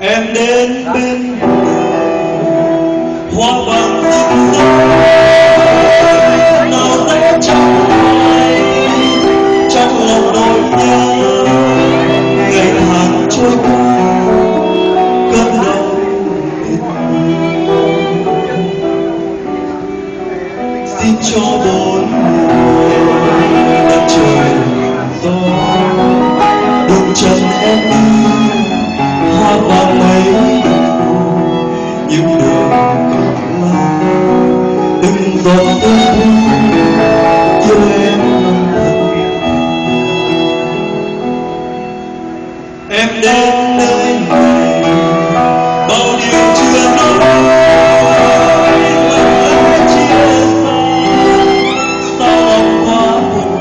Em đến bên hoa vàng rực rỡ nở rẽ trong ngoài trong lòng nỗi nhớ. Ngày tháng trôi qua cơn đau xin cho bốn mùa đất trời gió đừng chân em đi hoa vàng mấy những đường còn lại đừng giọt sương yêu em em đến nơi này bao điều chưa nói vẫn chia xa sao lòng quá buồn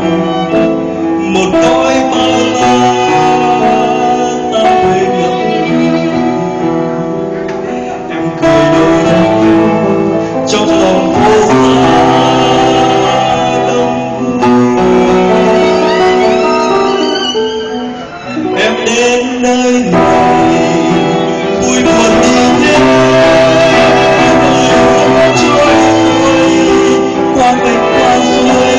một nỗi bao la ta về ngập em cười đôi đâu trong lòng vô giá đông em đến nơi này vui buồn đi hết đời trôi xuôi qua bên qua suối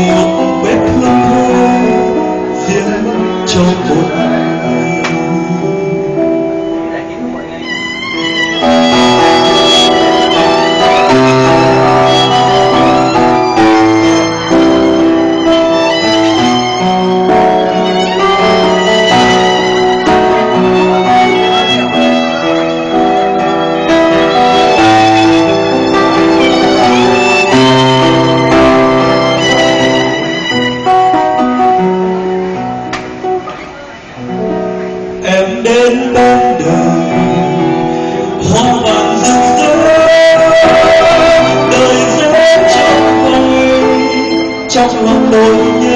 một vết thương thôi riêng cho một ai. Em đến bên đời hoa vàng rực rỡ đời rẽ trong vòng trong lòng nỗi nhớ.